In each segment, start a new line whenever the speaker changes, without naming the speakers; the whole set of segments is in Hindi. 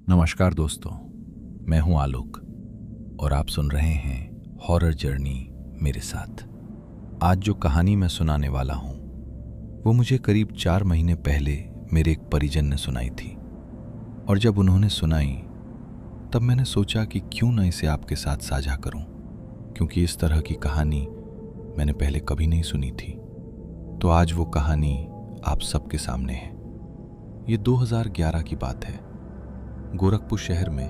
नमस्कार दोस्तों, मैं हूं आलोक और आप सुन रहे हैं हॉरर जर्नी मेरे साथ। आज जो कहानी मैं सुनाने वाला हूं वो मुझे करीब 4 महीने पहले मेरे एक परिजन ने सुनाई थी। और जब उन्होंने सुनाई तब मैंने सोचा कि क्यों ना इसे आपके साथ साझा करूं, क्योंकि इस तरह की कहानी मैंने पहले कभी नहीं सुनी थी। तो आज वो कहानी आप सबके सामने है। ये 2011 की बात है। गोरखपुर शहर में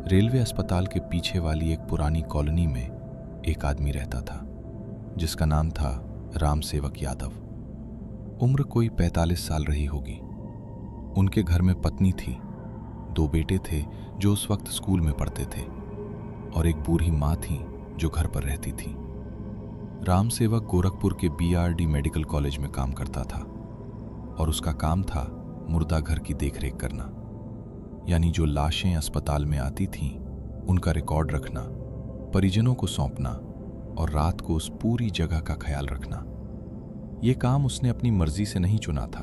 रेलवे अस्पताल के पीछे वाली एक पुरानी कॉलोनी में एक आदमी रहता था जिसका नाम था राम सेवक यादव। उम्र कोई 45 साल रही होगी। उनके घर में पत्नी थी, 2 बेटे थे जो उस वक्त स्कूल में पढ़ते थे और एक बूढ़ी माँ थी जो घर पर रहती थी। राम सेवक गोरखपुर के BRD मेडिकल कॉलेज में काम करता था और उसका काम था मुर्दा घर की देखरेख करना, यानी जो लाशें अस्पताल में आती थीं उनका रिकॉर्ड रखना, परिजनों को सौंपना और रात को उस पूरी जगह का ख्याल रखना। ये काम उसने अपनी मर्जी से नहीं चुना था,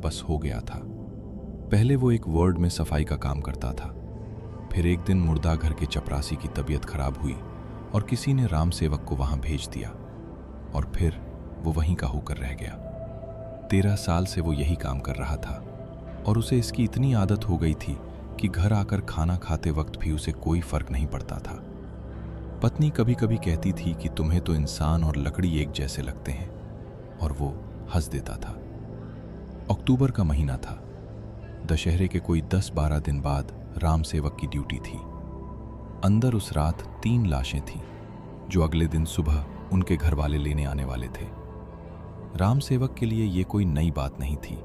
बस हो गया था। पहले वो एक वार्ड में सफाई का काम करता था। फिर एक दिन मुर्दा घर के चपरासी की तबीयत खराब हुई और किसी ने राम सेवक को वहां भेज दिया और फिर वो वहीं का होकर रह गया। 13 साल से वो यही काम कर रहा था और उसे इसकी इतनी आदत हो गई थी कि घर आकर खाना खाते वक्त भी उसे कोई फर्क नहीं पड़ता था। पत्नी कभी कभी कहती थी कि तुम्हें तो इंसान और लकड़ी एक जैसे लगते हैं, और वो हंस देता था। अक्टूबर का महीना था। दशहरे के कोई 10-12 दिन बाद राम सेवक की ड्यूटी थी। अंदर उस रात 3 लाशें थीं जो अगले दिन सुबह उनके घर वाले लेने आने वाले थे। राम सेवक के लिए ये कोई नई बात नहीं थी।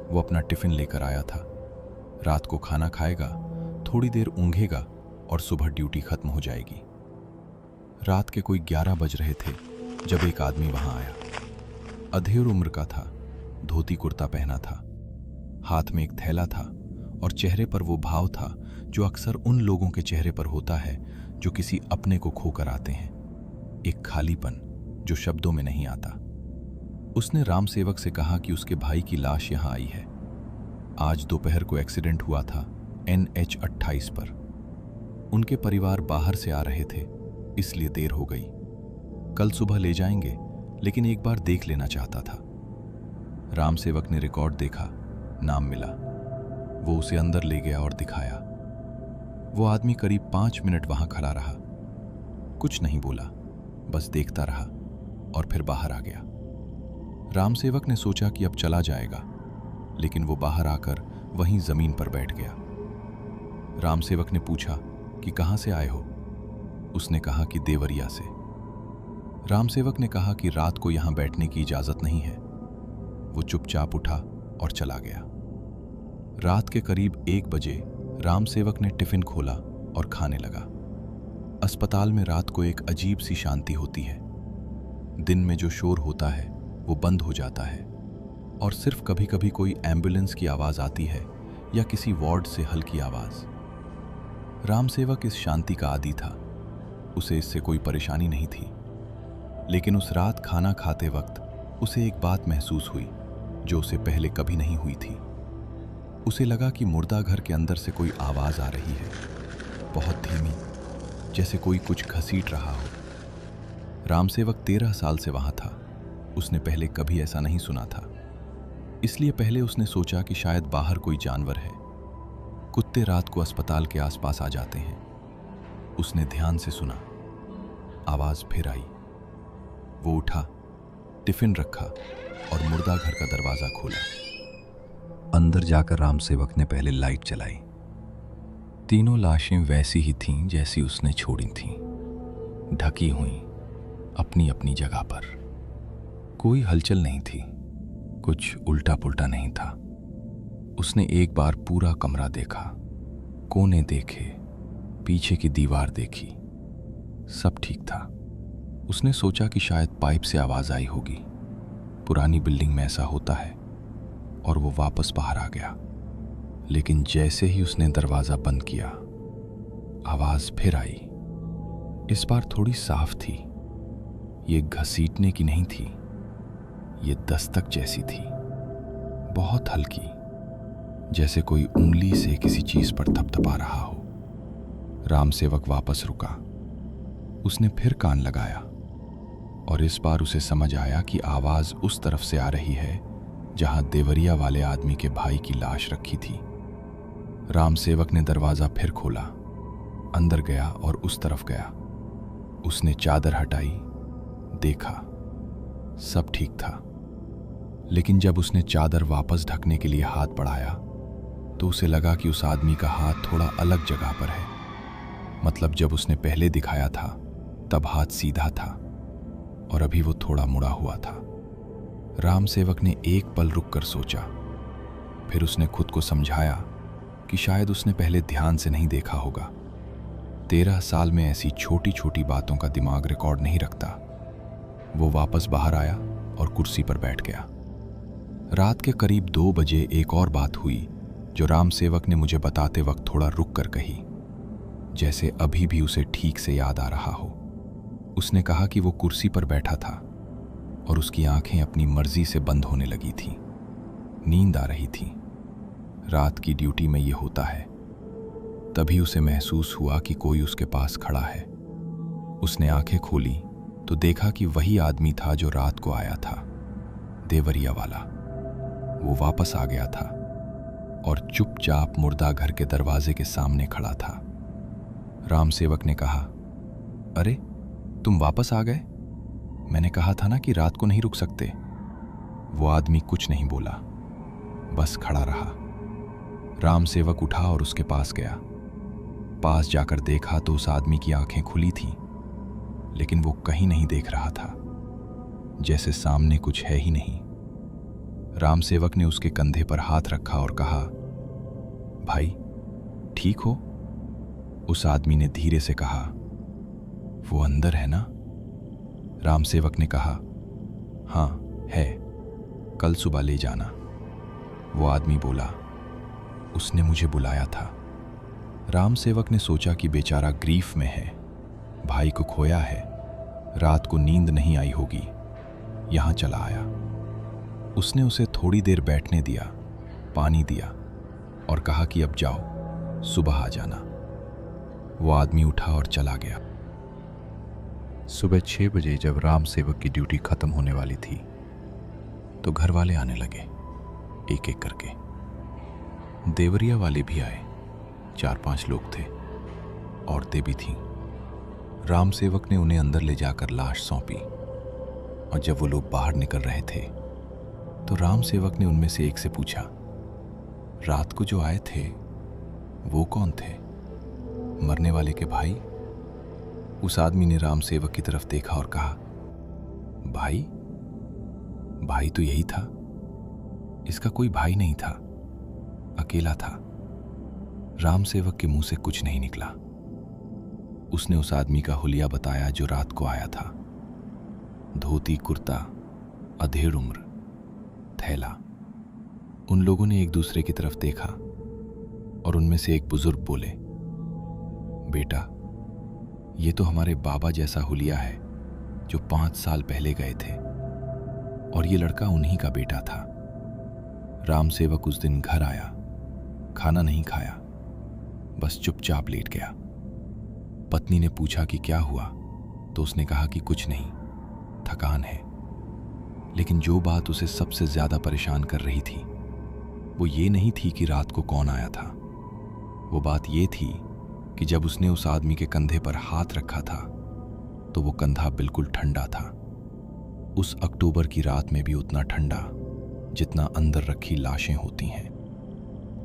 वो अपना टिफिन लेकर आया था। रात को खाना खाएगा, थोड़ी देर ऊँघेगा और सुबह ड्यूटी खत्म हो जाएगी। रात के कोई 11 बज रहे थे जब एक आदमी वहां आया। अधेड़ उम्र का था, धोती कुर्ता पहना था, हाथ में एक थैला था और चेहरे पर वो भाव था जो अक्सर उन लोगों के चेहरे पर होता है जो किसी अपने को खोकर आते हैं, एक खालीपन जो शब्दों में नहीं आता। उसने राम सेवक से कहा कि उसके भाई की लाश यहां आई है। आज दोपहर को एक्सीडेंट हुआ था NH 28 पर। उनके परिवार बाहर से आ रहे थे, इसलिए देर हो गई। कल सुबह ले जाएंगे, लेकिन एक बार देख लेना चाहता था। राम सेवक ने रिकॉर्ड देखा, नाम मिला। वो उसे अंदर ले गया और दिखाया। वो आदमी करीब 5 मिनट वहां खड़ा रहा, कुछ नहीं बोला, बस देखता रहा और फिर बाहर आ गया। राम सेवक ने सोचा कि अब चला जाएगा, लेकिन वो बाहर आकर वहीं जमीन पर बैठ गया। राम सेवक ने पूछा कि कहां से आए हो। उसने कहा कि देवरिया से। राम सेवक ने कहा कि रात को यहां बैठने की इजाजत नहीं है। वो चुपचाप उठा और चला गया। रात के करीब 1 बजे राम सेवक ने टिफिन खोला और खाने लगा। अस्पताल में रात को एक अजीब सी शांति होती है। दिन में जो शोर होता है वो बंद हो जाता है और सिर्फ कभी कभी कोई एम्बुलेंस की आवाज आती है या किसी वार्ड से हल्की आवाज। राम सेवक इस शांति का आदी था। उसे इससे कोई परेशानी नहीं थी, लेकिन उस रात खाना खाते वक्त उसे एक बात महसूस हुई जो उसे पहले कभी नहीं हुई थी। उसे लगा कि मुर्दा घर के अंदर से कोई आवाज आ रही है, बहुत धीमी, जैसे कोई कुछ घसीट रहा हो। राम सेवक 13 साल से वहां था। उसने पहले कभी ऐसा नहीं सुना था, इसलिए पहले उसने सोचा कि शायद बाहर कोई जानवर है। कुत्ते रात को अस्पताल के आसपास आ जाते हैं। उसने ध्यान से सुना, आवाज फिर आई। वो उठा, टिफिन रखा और मुर्दा घर का दरवाजा खोला। अंदर जाकर राम सेवक ने पहले लाइट जलाई। तीनों लाशें वैसी ही थीं जैसी उसने छोड़ी थीं, ढकी हुई, अपनी अपनी जगह पर। कोई हलचल नहीं थी, कुछ उल्टा पुल्टा नहीं था। उसने एक बार पूरा कमरा देखा, कोने देखे, पीछे की दीवार देखी, सब ठीक था। उसने सोचा कि शायद पाइप से आवाज आई होगी। पुरानी बिल्डिंग में ऐसा होता है, और वो वापस बाहर आ गया। लेकिन जैसे ही उसने दरवाजा बंद किया, आवाज फिर आई। इस बार थोड़ी साफ थी। ये घसीटने की नहीं थी, ये दस्तक जैसी थी, बहुत हल्की, जैसे कोई उंगली से किसी चीज पर थपथपा रहा हो। रामसेवक वापस रुका। उसने फिर कान लगाया और इस बार उसे समझ आया कि आवाज उस तरफ से आ रही है जहां देवरिया वाले आदमी के भाई की लाश रखी थी। रामसेवक ने दरवाजा फिर खोला, अंदर गया और उस तरफ गया। उसने चादर हटाई, देखा सब ठीक था। लेकिन जब उसने चादर वापस ढकने के लिए हाथ बढ़ाया तो उसे लगा कि उस आदमी का हाथ थोड़ा अलग जगह पर है। मतलब जब उसने पहले दिखाया था तब हाथ सीधा था और अभी वो थोड़ा मुड़ा हुआ था। रामसेवक ने एक पल रुककर सोचा, फिर उसने खुद को समझाया कि शायद उसने पहले ध्यान से नहीं देखा होगा। 13 साल में ऐसी छोटी छोटी बातों का दिमाग रिकॉर्ड नहीं रखता। वो वापस बाहर आया और कुर्सी पर बैठ गया। रात के करीब 2 बजे एक और बात हुई जो रामसेवक ने मुझे बताते वक्त थोड़ा रुक कर कही, जैसे अभी भी उसे ठीक से याद आ रहा हो। उसने कहा कि वो कुर्सी पर बैठा था और उसकी आंखें अपनी मर्जी से बंद होने लगी थी। नींद आ रही थी। रात की ड्यूटी में ये होता है। तभी उसे महसूस हुआ कि कोई उसके पास खड़ा है। उसने आंखें खोली तो देखा कि वही आदमी था जो रात को आया था, देवरिया वाला। वो वापस आ गया था और चुपचाप मुर्दा घर के दरवाजे के सामने खड़ा था। रामसेवक ने कहा, अरे तुम वापस आ गए? मैंने कहा था ना कि रात को नहीं रुक सकते। वो आदमी कुछ नहीं बोला, बस खड़ा रहा। रामसेवक उठा और उसके पास गया। पास जाकर देखा तो उस आदमी की आंखें खुली थीं, लेकिन वो कहीं नहीं देख रहा था, जैसे सामने कुछ है ही नहीं। रामसेवक ने उसके कंधे पर हाथ रखा और कहा, भाई ठीक हो? उस आदमी ने धीरे से कहा, वो अंदर है ना? रामसेवक ने कहा, हाँ है, कल सुबह ले जाना। वो आदमी बोला, उसने मुझे बुलाया था। रामसेवक ने सोचा कि बेचारा ग्रीफ में है, भाई को खोया है, रात को नींद नहीं आई होगी, यहां चला आया। उसने उसे थोड़ी देर बैठने दिया, पानी दिया और कहा कि अब जाओ, सुबह आ जाना। वो आदमी उठा और चला गया। सुबह 6 बजे जब रामसेवक की ड्यूटी खत्म होने वाली थी तो घर वाले आने लगे, एक एक करके। देवरिया वाले भी आए, 4-5 लोग थे, औरतें भी थीं। रामसेवक ने उन्हें अंदर ले जाकर लाश सौंपी और जब वो लोग बाहर निकल रहे थे तो रामसेवक ने उनमें से एक से पूछा, रात को जो आए थे वो कौन थे? मरने वाले के भाई? उस आदमी ने रामसेवक की तरफ देखा और कहा, भाई? भाई तो यही था। इसका कोई भाई नहीं था, अकेला था। रामसेवक के मुंह से कुछ नहीं निकला। उसने उस आदमी का हुलिया बताया जो रात को आया था। धोती कुर्ता, अधेड़ उम्र, थैला। उन लोगों ने एक दूसरे की तरफ देखा और उनमें से एक बुजुर्ग बोले, बेटा ये तो हमारे बाबा जैसा हुलिया है जो 5 साल पहले गए थे, और ये लड़का उन्हीं का बेटा था। रामसेवक उस दिन घर आया, खाना नहीं खाया, बस चुपचाप लेट गया। पत्नी ने पूछा कि क्या हुआ तो उसने कहा कि कुछ नहीं, थकान है। लेकिन जो बात उसे सबसे ज्यादा परेशान कर रही थी वो ये नहीं थी कि रात को कौन आया था। वो बात ये थी कि जब उसने उस आदमी के कंधे पर हाथ रखा था तो वो कंधा बिल्कुल ठंडा था। उस अक्टूबर की रात में भी उतना ठंडा जितना अंदर रखी लाशें होती हैं।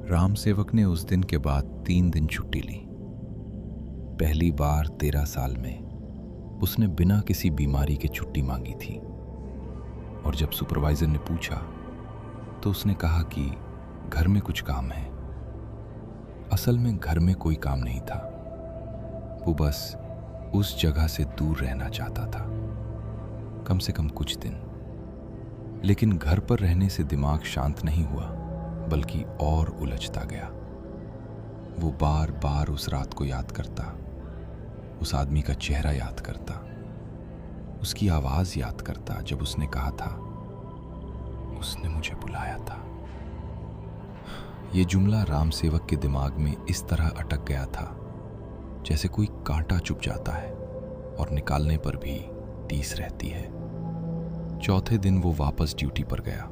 रामसेवक ने उस दिन के बाद 3 दिन छुट्टी ली। पहली बार 13 साल में उसने बिना किसी बीमारी के छुट्टी मांगी थी, और जब सुपरवाइजर ने पूछा तो उसने कहा कि घर में कुछ काम है। असल में घर में कोई काम नहीं था, वो बस उस जगह से दूर रहना चाहता था, कम से कम कुछ दिन। लेकिन घर पर रहने से दिमाग शांत नहीं हुआ, बल्कि और उलझता गया। वो बार बार उस रात को याद करता, उस आदमी का चेहरा याद करता, उसकी आवाज याद करता जब उसने कहा था, उसने मुझे बुलाया था। ये जुमला राम सेवक के दिमाग में इस तरह अटक गया था जैसे कोई कांटा चुभ जाता है और निकालने पर भी टीस रहती है। चौथे दिन वो वापस ड्यूटी पर गया।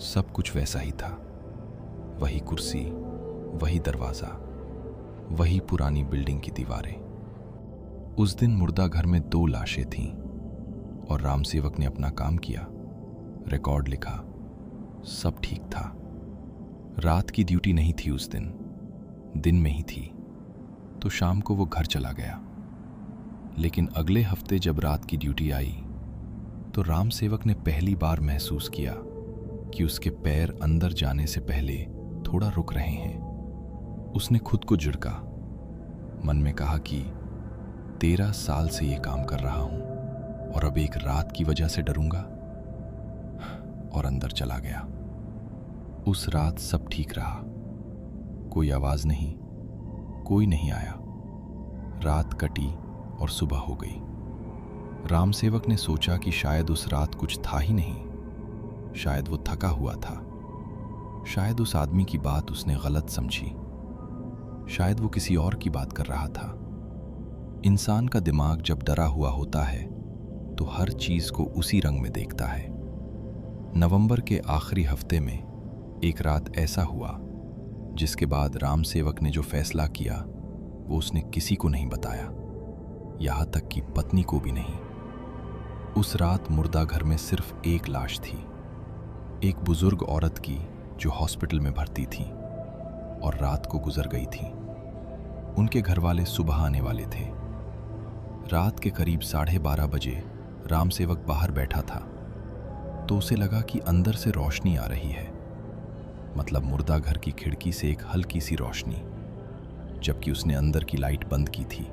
सब कुछ वैसा ही था। वही कुर्सी, वही दरवाजा, वही पुरानी बिल्डिंग की दीवारें। उस दिन मुर्दा घर में 2 लाशें थीं और राम सेवक ने अपना काम किया, रिकॉर्ड लिखा, सब ठीक था। रात की ड्यूटी नहीं थी उस दिन में ही थी, तो शाम को वो घर चला गया। लेकिन अगले हफ्ते जब रात की ड्यूटी आई तो राम सेवक ने पहली बार महसूस किया कि उसके पैर अंदर जाने से पहले थोड़ा रुक रहे हैं। उसने खुद को झिड़का, मन में कहा कि 13 साल से ये काम कर रहा हूं और अब एक रात की वजह से डरूंगा, और अंदर चला गया। उस रात सब ठीक रहा। कोई आवाज नहीं, कोई नहीं आया। रात कटी और सुबह हो गई। राम सेवक ने सोचा कि शायद उस रात कुछ था ही नहीं, शायद वो थका हुआ था, शायद उस आदमी की बात उसने गलत समझी, शायद वो किसी और की बात कर रहा था। इंसान का दिमाग जब डरा हुआ होता है तो हर चीज को उसी रंग में देखता है। नवंबर के आखिरी हफ्ते में एक रात ऐसा हुआ जिसके बाद राम सेवक ने जो फैसला किया वो उसने किसी को नहीं बताया, यहां तक कि पत्नी को भी नहीं। उस रात मुर्दा घर में सिर्फ एक लाश थी, एक बुजुर्ग औरत की जो हॉस्पिटल में भर्ती थी और रात को गुजर गई थी। उनके घरवाले सुबह आने वाले थे। रात के करीब 12:30 बजे राम सेवक बाहर बैठा था तो उसे लगा कि अंदर से रोशनी आ रही है, मतलब मुर्दा घर की खिड़की से एक हल्की सी रोशनी, जबकि उसने अंदर की लाइट बंद की थी।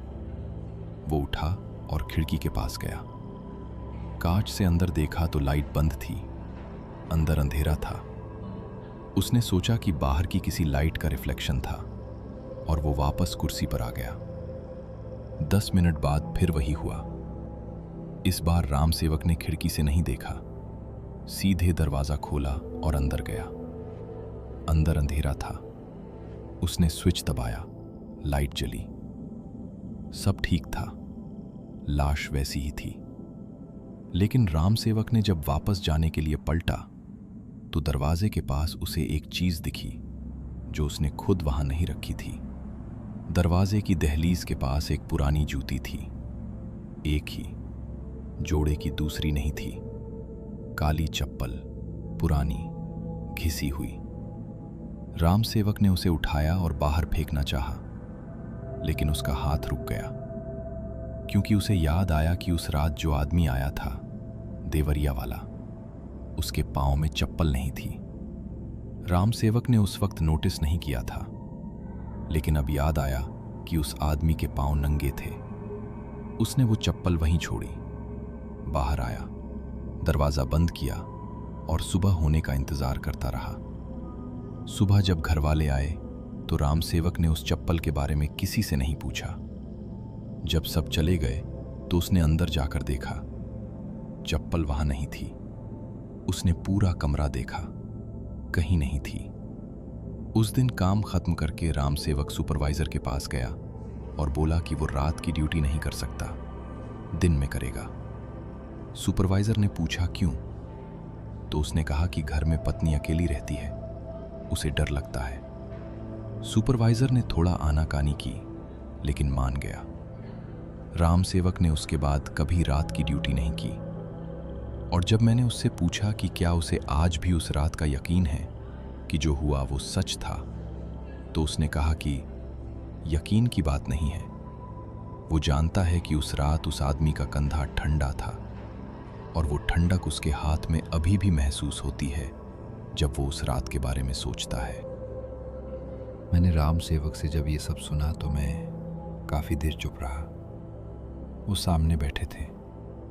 वो उठा और खिड़की के पास गया। कांच से अंदर देखा तो लाइट बंद थी, अंदर अंधेरा था। उसने सोचा कि बाहर की किसी लाइट का रिफ्लेक्शन था और वो वापस कुर्सी पर आ गया। 10 मिनट बाद फिर वही हुआ। इस बार राम सेवक ने खिड़की से नहीं देखा, सीधे दरवाजा खोला और अंदर गया। अंदर अंधेरा था। उसने स्विच दबाया, लाइट जली। सब ठीक था, लाश वैसी ही थी। लेकिन राम सेवक ने जब वापस जाने के लिए पलटा तो दरवाजे के पास उसे एक चीज दिखी जो उसने खुद वहां नहीं रखी थी। दरवाजे की दहलीज के पास एक पुरानी जूती थी, एक ही, जोड़े की दूसरी नहीं थी। काली चप्पल, पुरानी, घिसी हुई। राम सेवक ने उसे उठाया और बाहर फेंकना चाहा, लेकिन उसका हाथ रुक गया, क्योंकि उसे याद आया कि उस रात जो आदमी आया था, देवरिया वाला, उसके पांव में चप्पल नहीं थी। राम सेवक ने उस वक्त नोटिस नहीं किया था, लेकिन अब याद आया कि उस आदमी के पांव नंगे थे। उसने वो चप्पल वहीं छोड़ी, बाहर आया, दरवाजा बंद किया और सुबह होने का इंतजार करता रहा। सुबह जब घर वाले आए तो राम सेवक ने उस चप्पल के बारे में किसी से नहीं पूछा। जब सब चले गए तो उसने अंदर जाकर देखा, चप्पल वहां नहीं थी। उसने पूरा कमरा देखा, कहीं नहीं थी। उस दिन काम खत्म करके राम सेवक सुपरवाइजर के पास गया और बोला कि वो रात की ड्यूटी नहीं कर सकता, दिन में करेगा। सुपरवाइजर ने पूछा क्यों, तो उसने कहा कि घर में पत्नी अकेली रहती है, उसे डर लगता है। सुपरवाइजर ने थोड़ा आनाकानी की, लेकिन मान गया। राम सेवक ने उसके बाद कभी रात की ड्यूटी नहीं की। और जब मैंने उससे पूछा कि क्या उसे आज भी उस रात का यकीन है कि जो हुआ वो सच था, तो उसने कहा कि यकीन की बात नहीं है, वो जानता है कि उस रात उस आदमी का कंधा ठंडा था और वो ठंडक उसके हाथ में अभी भी महसूस होती है जब वो उस रात के बारे में सोचता है। मैंने राम सेवक से जब ये सब सुना तो मैं काफ़ी देर चुप रहा। वो सामने बैठे थे,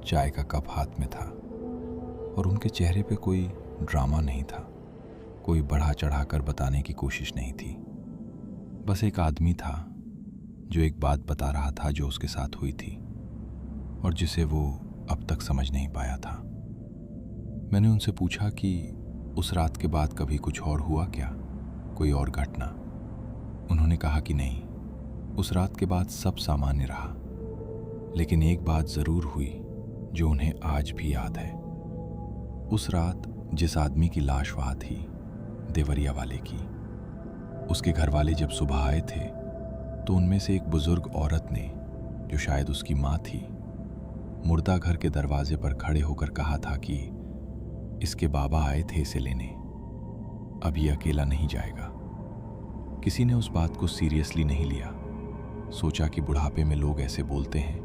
चाय का कप हाथ में था और उनके चेहरे पे कोई ड्रामा नहीं था, कोई बढ़ा चढ़ाकर बताने की कोशिश नहीं थी। बस एक आदमी था जो एक बात बता रहा था जो उसके साथ हुई थी और जिसे वो अब तक समझ नहीं पाया था। मैंने उनसे पूछा कि उस रात के बाद कभी कुछ और हुआ क्या, कोई और घटना। उन्होंने कहा कि नहीं, उस रात के बाद सब सामान्य रहा, लेकिन एक बात जरूर हुई जो उन्हें आज भी याद है। उस रात जिस आदमी की लाश वहां थी, देवरिया वाले की, उसके घर वाले जब सुबह आए थे तो उनमें से एक बुजुर्ग औरत ने, जो शायद उसकी माँ थी, मुर्दा घर के दरवाजे पर खड़े होकर कहा था कि इसके बाबा आए थे इसे लेने, अब ये अकेला नहीं जाएगा। किसी ने उस बात को सीरियसली नहीं लिया। सोचा कि बुढ़ापे में लोग ऐसे बोलते हैं,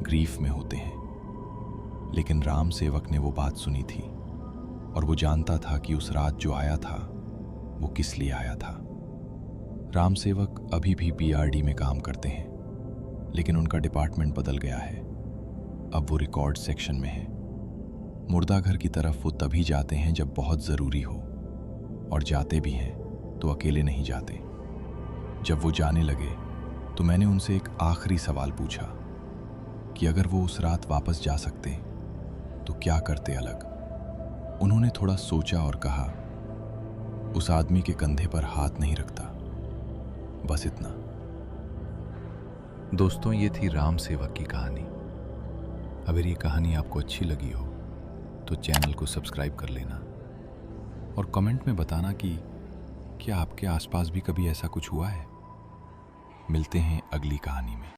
ग्रीफ में होते हैं। लेकिन राम सेवक ने वो बात सुनी थी और वो जानता था कि उस रात जो आया था वो किस लिए आया था। राम सेवक अभी भी पीआरडी में काम करते हैं, लेकिन उनका डिपार्टमेंट बदल गया है। अब वो रिकॉर्ड सेक्शन में है। मुर्दा घर की तरफ वो तभी जाते हैं जब बहुत ज़रूरी हो, और जाते भी हैं तो अकेले नहीं जाते। जब वो जाने लगे तो मैंने उनसे एक आखिरी सवाल पूछा कि अगर वो उस रात वापस जा सकते तो क्या करते अलग। उन्होंने थोड़ा सोचा और कहा, उस आदमी के कंधे पर हाथ नहीं रखता, बस इतना। दोस्तों, ये थी राम सेवक की कहानी। अगर ये कहानी आपको अच्छी लगी हो तो चैनल को सब्सक्राइब कर लेना और कमेंट में बताना कि क्या आपके आसपास भी कभी ऐसा कुछ हुआ है। मिलते हैं अगली कहानी में।